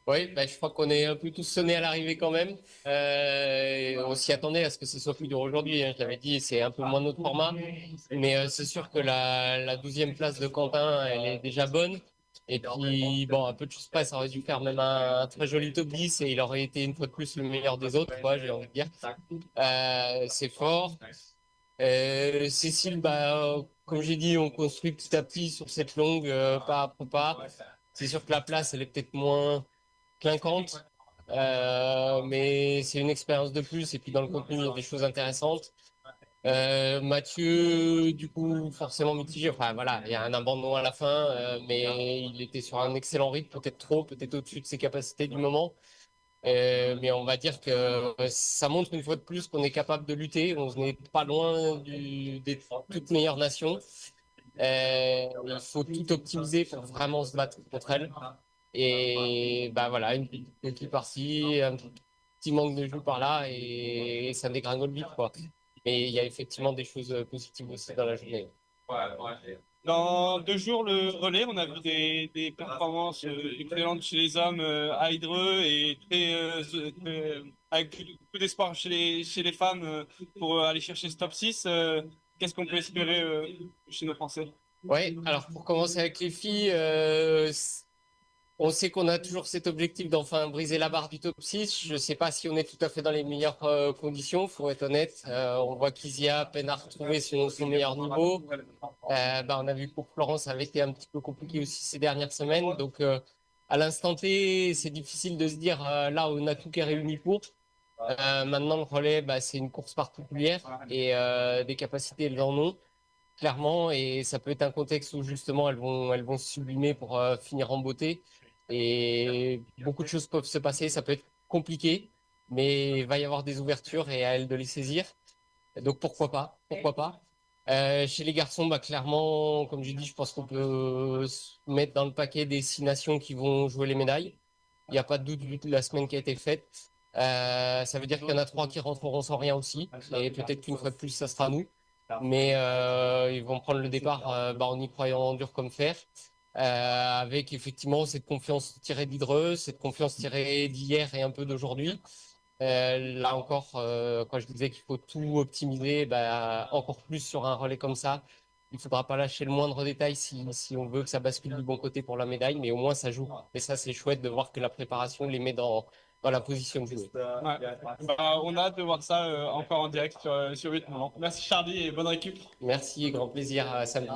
Oui, bah, je crois qu'on est un peu tous sonnés à l'arrivée quand même. On s'y attendait à ce que ce soit plus dur aujourd'hui, hein. Je l'avais dit, c'est un peu moins notre format. Mais c'est sûr que la 12e place de Quentin, elle est déjà bonne. Et puis, bon, un peu de choses près, ça aurait dû faire même un très joli top 10 et il aurait été une fois de plus le meilleur des autres, quoi, j'ai envie de dire. C'est fort. Cécile, bah, comme j'ai dit, on construit petit à petit sur cette longue, pas après pas. C'est sûr que la place, elle est peut-être moins clinquante, mais c'est une expérience de plus. Et puis dans le contenu, il y a des choses intéressantes. Mathieu, du coup, forcément mitigé. Enfin voilà, il y a un abandon à la fin, mais il était sur un excellent rythme, peut-être trop, peut-être au-dessus de ses capacités du moment. Mais on va dire que ça montre une fois de plus qu'on est capable de lutter. On n'est pas loin des toutes meilleures nations. Il faut tout optimiser pour vraiment se battre contre elles. Et bah voilà, une petite coquille par-ci, un petit manque de jus par-là, et ça dégringole vite, quoi. Mais il y a effectivement des choses positives aussi dans la journée. Dans 2 jours, le relais, on a vu des performances excellentes chez les hommes à Hydreux et avec beaucoup d'espoir chez les femmes pour aller chercher ce top 6. Qu'est-ce qu'on peut espérer chez nos Français? Ouais, alors pour commencer avec les filles, on sait qu'on a toujours cet objectif d'enfin briser la barre du top 6. Je ne sais pas si on est tout à fait dans les meilleures conditions, faut être honnête. On voit qu'Isia peine à retrouver son meilleur niveau. Bah, on a vu que pour Florence, ça avait été un petit peu compliqué aussi ces dernières semaines. Donc, à l'instant T, c'est difficile de se dire là, on a tout qui est réuni pour. Maintenant, le relais, bah, c'est une course particulière et des capacités, elles en ont, clairement. Et ça peut être un contexte où justement, elles vont se sublimer pour finir en beauté. Et beaucoup de choses peuvent se passer. Ça peut être compliqué, mais il va y avoir des ouvertures et à elles de les saisir. Donc pourquoi pas? Pourquoi pas? Chez les garçons, bah, clairement, comme je dis, je pense qu'on peut se mettre dans le paquet des 6 nations qui vont jouer les médailles. Il n'y a pas de doute vu la semaine qui a été faite. Ça veut dire qu'il y en a 3 qui rentreront sans rien aussi. Et peut-être qu'une fois de plus, ça sera nous. Mais ils vont prendre le départ bah, en y croyant dur comme fer. Avec effectivement cette confiance tirée d'Hydreux, cette confiance tirée d'hier et un peu d'aujourd'hui. Là encore, quand je disais qu'il faut tout optimiser, bah, encore plus sur un relais comme ça, il ne faudra pas lâcher le moindre détail si on veut que ça bascule du bon côté pour la médaille, mais au moins ça joue. Et ça, c'est chouette de voir que la préparation les met dans la position de jouer. Ouais. Bah, on a hâte de voir ça encore en direct sur 8 moments. Merci Charlie et bonne récup. Merci, grand plaisir, samedi.